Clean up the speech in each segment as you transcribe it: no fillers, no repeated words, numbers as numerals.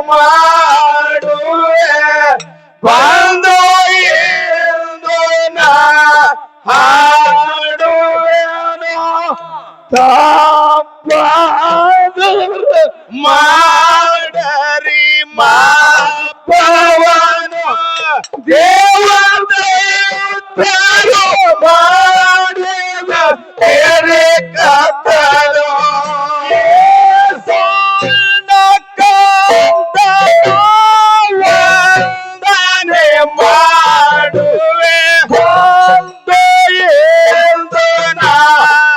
ಮಾಡುವೆ ಬಂದು ಎಂದು ನಾ ಹಾಡುವೆನು ತಪ್ಪಾದರೂ ಮಾಡರಿ ಮಾಪವನು ದೇವದೂತರು ಮಾಡಿದ ಕೆರೆ ಕತ್ತಲು ವಂದನೆ ಮಾಡುವೆ ಬಂದು ಎಂದು ನಾ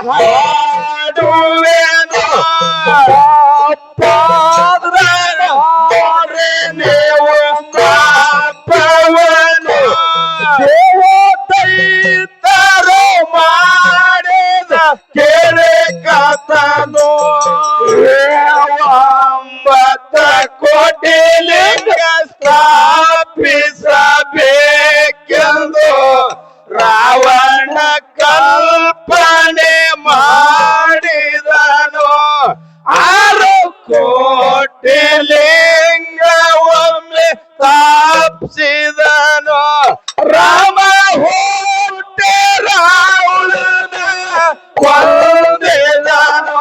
ಹಾಡುವೆನು ನೀವು ಪಾಪವನು ದೇವದೈತರು ಮಾಡಿದ ಕೆರೆ ಕತನು 9 ಕೋಟಿ ಲಿಂಗ ಸ್ಥಾಪಿಸಬೇಕೆಂದು ರಾವಣ ಕಲ್ಪನೆ ಮಾಡಿದನು 6 ಕೋಟಿ ಲಿಂಗ ಒಮ್ಮೆ ಸ್ಥಾಪಿಸಿದನು ರಾಮ ಹುಟ್ಟಿ ರಾವಣನ ಕೊಂದಿದನು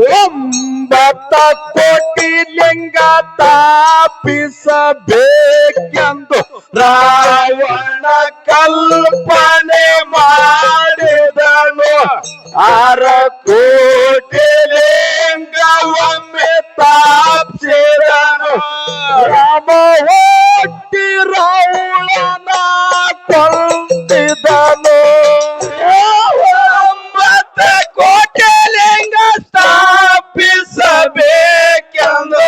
9 ಕೋಟಿ ಲಿಂಗ ಸ್ಥಾಪಿಸಬೇಕೆಂದು ರಾವಣ ಕಲ್ಪನೆ ಮಾಡಿದನು 6 ಕೋಟಿ ಲಿಂಗ ಒಮ್ಮೆ ಸ್ಥಾಪಿಸಿದನು ರಾಮ ಹುಟ್ಟಿ ರಾವಣನ ಕೊಂದಿದನು 9 ಕೋಟಿ ಲಿಂಗ ಸ್ಥಾಪಿಸಬೇಕೆಂದು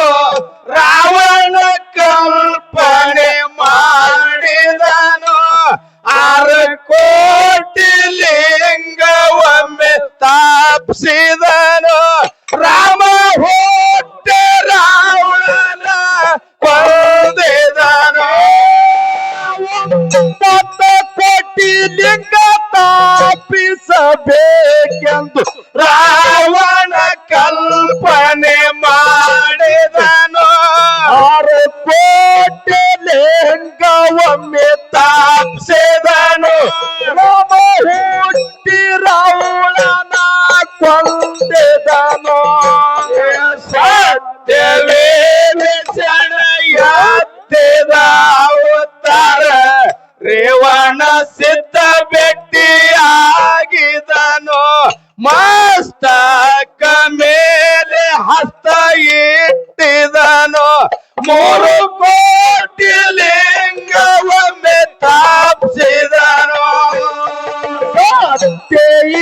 ರಾವಣ ಕಲ್ಪನೆ ಮಾಡಿದನು 6 ಕೋಟಿ ಲಿಂಗ ಒಮ್ಮೆ ಸ್ಥಾಪಿಸಿದನು ರಾಮ ಹುಟ್ಟಿ ರಾವಣನ ಕೊಂದಿದನು 9 ಕೋಟಿ ಲಿಂಗ ಸ್ಥಾಪಿಸಬೇಕೆಂದು ರಾವಣ ಕಲ್ಪನೆ ಮಾಡಿದನು 6 ಕೋಟಿ ಲಿಂಗ ಒಮ್ಮೆ ಸ್ಥಾಪಿಸಿದನು ರಾಮ ಹುಟ್ಟಿ ರಾವಣನ ಕೊಂದಿದನು ಸತ್ಯವೇ ಎತ್ತಿದ ಅವತಾರ ರೇವಣ ಸಿದ್ಧ ಭೇಟಿಯಾಗಿದನು ಮಸ್ತಕ ಮೇಲೆ ಹಸ್ತ ಇಟ್ಟಿದನು 3 ಕೋಟಿ ಲಿಂಗ ಒಮ್ಮೆ ಸ್ಥಾಪಿಸಿದನು ಸತ್ಯ ಈ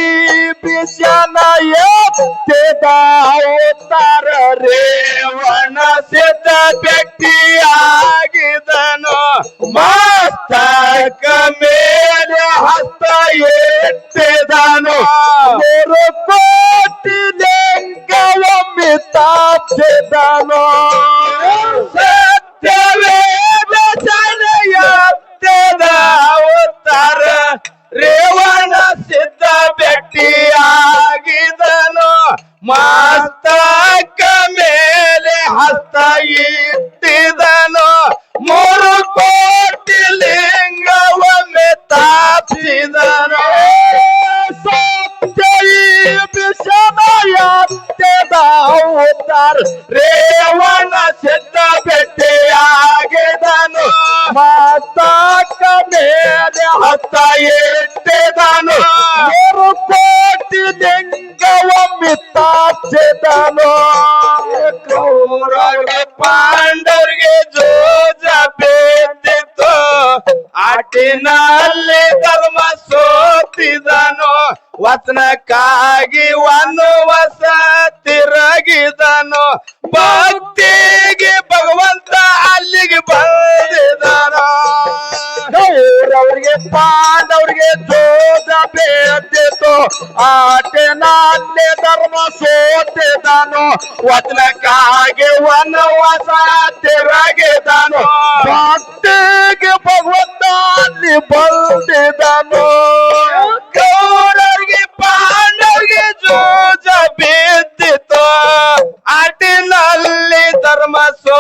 ಬಿಷನ ಎತ್ತಿದ ಅವತಾರ ರೇವಣ ಸಿದ್ಧ ಭೇಟಿಯಾಗಿದನು ಮಸ್ತಕ ಮೇಲೆ ಹಸ್ತ ಇಟ್ಟಿದನು 3 ಕೋಟಿ ಲಿಂಗ ಒಮ್ಮೆ ಸ್ಥಾಪಿಸಿದನು ಸತ್ಯವೇ ಎತ್ತಿದ ಅವತಾರ ರೇವಣ ಸಿದ್ಧ ಭೇಟಿಯಾಗಿದನು ಮಸ್ತಕ ಮೇಲೆ ಹಸ್ತ ಇಟ್ಟಿದನು 3 ಕೋಟಿ ಲಿಂಗ ಒಮ್ಮೆ ಸ್ಥಾಪಿಸಿದನು ಸತ್ಯ ಈ ಬಿಷನ ಎತ್ತಿದ ಅವತಾರ ರೇವಣ ಸಿದ್ಧ ಭೇಟಿಯಾಗಿದನು ಮಸ್ತಕ ಮೇಲೆ ಹಸ್ತ ಇಟ್ಟಿದನು 3 ಕೋಟಿ ಲಿಂಗ ಒಮ್ಮೆ ಸ್ಥಾಪಿಸಿದನು ಕೌರವ ಪಾಂಡವರಿಗೆ ಜೋಜ ಬೇತಿತ್ತು ಆಟಿನಲ್ಲಿ ಧರ್ಮ ಸೋತಿದನು ವಚನಕ್ಕಾಗಿ ವನವಾಸ ತಿರುಗಿದನು ಭಕ್ತಿಗೆ ಭಗವಂತ ಅಲ್ಲಿಗೆ ಬಂದಿದನು ಕೌರವರಿಗೆ ಪಾಂಡವರಿಗೆ ಜೋಜ ಬೇತಿತ್ತು ಆಟಿನಲ್ಲಿ ಧರ್ಮ ಸೋತಿದನು ವಚನಕ್ಕಾಗಿ ವನವಾಸ ತಿರುಗಿದನು ಭಕ್ತಿಗೆ ಭಗವಂತ ಅಲ್ಲಿ ಬಂದಿದನು ಕೌರವರಿಗೆ ಪಾಂಡವರಿಗೆ ಜೋಜ ಬಿದ್ದಿತ್ತು ಆಟಿನಲ್ಲಿ ಧರ್ಮ ಸೋ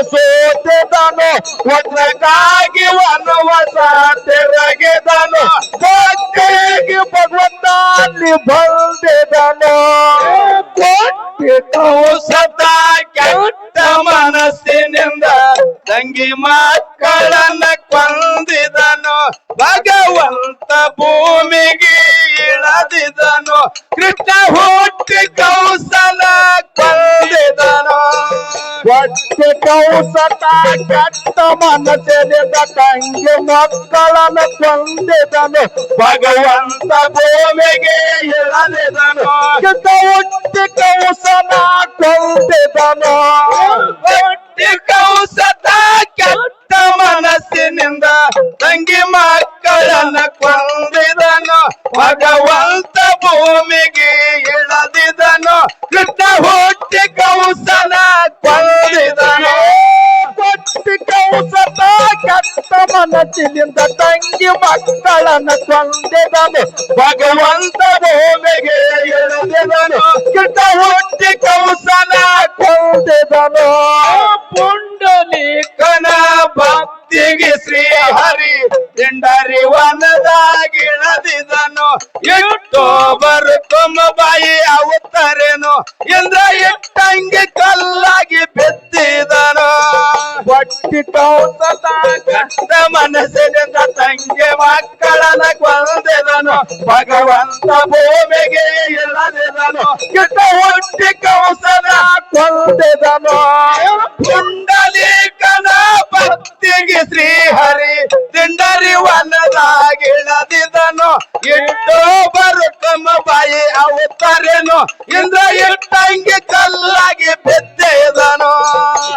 ಸೋತಿದನು ವಚನಕ್ಕಾಗಿ ವನವಾಸ ತಿರುಗಿದನು ಭಕ್ತಿಗೆ ಭಗವಂತ ಅಲ್ಲಿ ಬಂದಿದನು ಸದಾ ಕೆಟ್ಟ ಮನಸ್ಸಿನಿಂದ ತಂಗಿ ಮಕ್ಕಳನ್ನ ಕೊಂದಿದನು ಭಗವಂತ ಭೂಮಿಗೆ ಇಳದಿದನು ಕೃಷ್ಣ ಹುಟ್ಟಿ ಕೌಸಲ ಕೊಂದಿದನು ಒಟ್ಟು ಕೌಸತ ಕೆಟ್ಟ ಮನಸ್ಸಿನಿಂದ ತಂಗಿ ಮಕ್ಕಳನ್ನು ಕೊಂದಿದನು ಭಗವಂತ ಭೂಮಿಗೆ ಇಳದಿದನು ಕೃಷ್ಣ ಹುಟ್ಟಿ ಕೌಸಲ ಕೊಂದಿದನು ಒಟ್ಟು ಕೌಸತ ಕೆಟ್ಟ ಮನಸ್ಸಿನಿಂದ ತಂಗಿ ಮಕ್ಕಳನ್ನ ಕೊಂದಿದನು ಭಗವಂತ ಭೂಮಿಗೆ ಇಳದಿದನು ಕೃಷ್ಣ ಹುಟ್ಟಿ ಕೌಸಲ ಕೊಂದಿದನು ಕೊಟ್ಟಿ ಕೌಸತ ಕೆಟ್ಟ ಮನಸ್ಸಿನಿಂದ ತಂಗಿ ಮಕ್ಕಳನ್ನ ಕೊಂದಿದನು ಭಗವಂತ ಭೂಮಿಗೆ ಇಳದಿದನು ಕೃಷ್ಣ ಹುಟ್ಟಿ ಕೌಸಲ ಕೊಂದಿದನು ಪುಂಡಲೀಕನ ಭಕ್ತಿಗೆ ಶ್ರೀ ಹರಿ ದಿಂಡರಿ ವನದಾಗಿಳದಿದನು ಇಟ್ಟೋ ಬರುತ್ತೊಮ್ಮ ಬಾಯಿ ಅವತರೇನು ಇಂದ್ರ ಇಟ್ಟಂಗೆ ಕಲ್ಲಾಗಿ ಬಿದ್ದಿದನು ಒಟ್ಟಿ ಕೌಸತ ಕಷ್ಟ ಮನಸ್ಸಿನಿಂದ ತಂಗಿ ಮಕ್ಕಳನ್ನ ಕೊಂದಿದನು ಭಗವಂತ ಭೂಮಿಗೆ ಇಳದಿದನು ಕಿಟ್ಟ ಹುಟ್ಟಿ ಕೌಸಲ ಕೊಂದಿದನು ಪುಂಡಲೀಕನ ಭಕ್ತಿಗೆ ಶ್ರೀ ಹರಿ ದಿಂಡರಿ ವನದಾಗಿಳದಿದನು ಇಟ್ಟು ಬರುತ್ತಮ್ಮ ಬಾಯಿ ಅವತರೇನು ಇಂದ್ರ ಇಟ್ಟಂಗೆ ಕಲ್ಲಾಗಿ ಬಿದ್ದಿದನು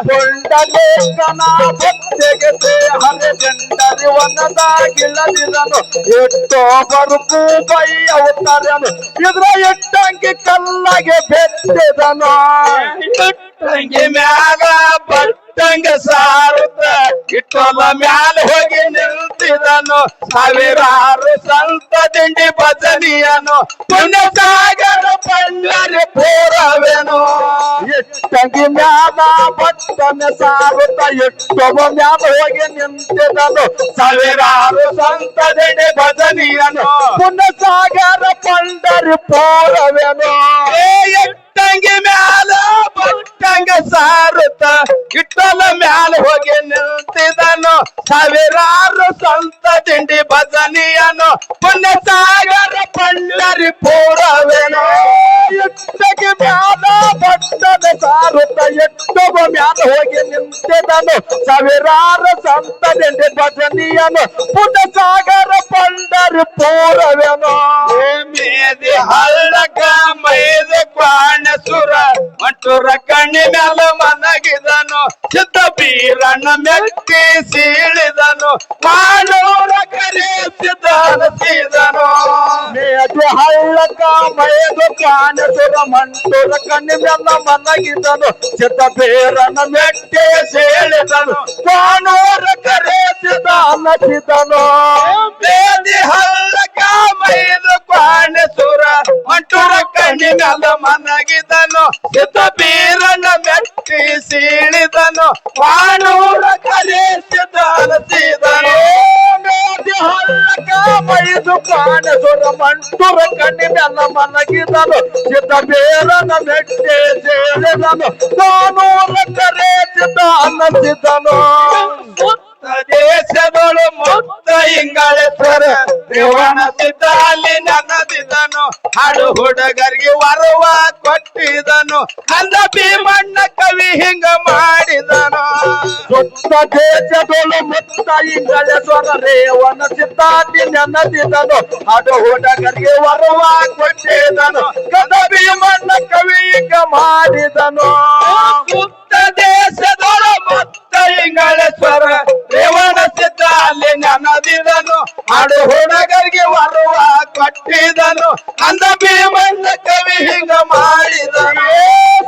ಪುಂಡಲೀಕನ ಭಕ್ತಿಗೆ ಶ್ರೀ ಹರಿ ದಿಂಡರಿ ವನದಾಗಿಳದಿದನು ಇಟ್ಟು ಬರುತ್ತು ಬಾಯಿ ಅವತರೇನು ಇಂದ್ರ ಇಟ್ಟಂಗೆ ಕಲ್ಲಾಗಿ ಬಿದ್ದಿದನು ತಂಗಿ ಮ್ಯಾಲ ಬಟ್ಟಂಗ ಸಾರುತ್ತ ಇಟ್ಟೋಲ ಮ್ಯಾಲ ಹೋಗಿ ನಿಲ್ತಿದನು ಸಾವಿರಾರು ಸಂತ ದಿಂಡಿ ಭಜನಿಯನು ಪುಣ್ಯ ಸಾಗರ ಪಂಡರಿ ಪೂರವೇನು ಇಟ್ಟಂಗಿ ಮ್ಯಾಲ ಬಟ್ಟನ ಸಾರುತ್ತ ಇಟ್ಟೋಲ ಮ್ಯಾಲ ಹೋಗಿ ನಿಂತಿದನು ಸಾವಿರಾರು ಸಂತ ದಿಂಡಿ ಭಜನಿಯನು ಪುಣ್ಯ ಸಾಗರ ಪಂಡರಿ ಪೂರವೇನು ತಂಗಿ ಮ್ಯಾಲ ಬಟ್ಟಂಗ ಸಾರುತ್ತ ಇಟ್ಟಲ ಮ್ಯಾಲ ಹೋಗಿ ನಿಲ್ತಿದನು ಸಾವಿರಾರು ಸಂತ ದಿಂಡಿ ಭಜನಿಯನು ಪುಣ್ಯ ಸಾಗರ ಪಂಡರಿ ಪೂರವೇನು ಇಟ್ಟಗೆ ಮ್ಯಾಲ ಬಟ್ಟದ ಸಾರುತ್ತ ಇಟ್ಟವ ಮ್ಯಾಲ ಹೋಗಿ ನಿಂತಿದನು ಸಾವಿರಾರು ಸಂತ ದಿಂಡಿ ಭಜನಿಯನು ಪುಣ್ಯ ಸಾಗರ ಪಂಡರಿ ಪೂರವೇನು ಮೇದಿ ಹಳ್ಳಕ ಮೈದ ಕ್ವಾಣಸುರ ಮಂಟೂರ ಕಣ್ಣಿ ಮ್ಯಾಲ ಮನಗಿದನು ಸಿದ್ಧ ಬೀರಣ್ಣ ಮೆಟ್ಟಿ ಸೀಳಿದನು ಮಾಡೂರ ಕರೆಸಿದ ಹನಸಿದನು ಮೇದಿ ಹಳ್ಳಕ ಮೈದ ಕ್ವಾಣಸುರ ಮಂಟೂರ ಕಣ್ಣಿ ಮ್ಯಾಲ ಮನಗಿದನು ಸಿದ್ಧ ಬೀರಣ್ಣ ಮೆಟ್ಟಿ ಸೀಳಿದನು ಮಾಡೂರ ಕರೆಸಿದ ಹನಸಿದನು ಮೇದಿ ಹಳ್ಳಕ ಮೈದ ಕ್ವಾಣಸುರ ಮಂಟೂರ ಕಣ್ಣಿ ಮ್ಯಾಲ ಮನಗಿದನು ಸಿದ್ಧ ಬೀರಣ್ಣ ಮೆಟ್ಟಿ ಸೀಳಿದನು ವಾನೂರ ಕರೆಸಿದ ಹನಸಿದನು ಮೇದಿ ಹಳ್ಳಕ ಮೈದು ಕಾಣಸುರ ಮಂಟೂರ ಕಣ್ಣಿ ಮ್ಯಾಲ ಮನಗಿದನು ಸಿದ್ಧ ಬೀರಣ್ಣ ಮೆಟ್ಟಿ ಸೀಳಿದನು ವಾನೂರ ಕರೆಸಿದ ಹನಸಿದನು ದೇಶದೊಳು ಮುತ್ತ ಇಂಗಳೇಶ್ವರ ರೇವಣ ಸಿದ್ಧ ಅಲ್ಲಿ ನನ್ನದಿದನು ಹಾಡು ಹುಡುಗರಿಗೆ ವರವ ಕೊಟ್ಟಿದನು ಅಂದ ಭೀಮಣ್ಣ ಕವಿ ಹಿಂಗ ಮಾಡಿದನು ಸುತ್ತ ದೇಶದೊಳು ಮುತ್ತ ಇಂಗಳೇಶ್ವರ ರೇವಣ ಸಿದ್ಧ ಅಲ್ಲಿ ನನ್ನದಿದನು ಹಾಡು ಹುಡುಗರಿಗೆ ವರವ ಕೊಟ್ಟಿದನು ಕಂದ ಭೀಮಣ್ಣ ಕವಿ ಹಿಂಗ ಮಾಡಿದನು ಸುತ್ತ ದೇಶದೊಳು ಮುತ್ತ ಇಂಗಳೇಶ್ವರ ರೇವಣ ಸಿದ್ಧ ಅಲ್ಲಿ ನನ್ನದಿದನು ಹಾಡು ಹುಡುಗರಿಗೆ ವರವ ಕೊಟ್ಟಿದನು ಅಂದ ಭೀಮಣ್ಣ ಕವಿ ಹಿಂಗ ಮಾಡಿದನು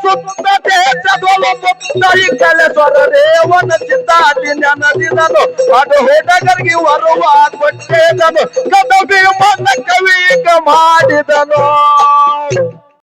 ಸುತ್ತ ದೇಶದೊಳು ಮುತ್ತ ಇಂಗಳೇಶ್ವರ ರೇವಣ ಸಿದ್ಧ ಅಲ್ಲಿ ನನ್ನದಿದನು ಹಾಡು ಹುಡುಗರಿಗೆ ವರವ ಕೊಟ್ಟಿದನು ಕಂದ ಭೀಮಣ್ಣ ಕವಿ ಹಿಂಗ ಮಾಡಿದನು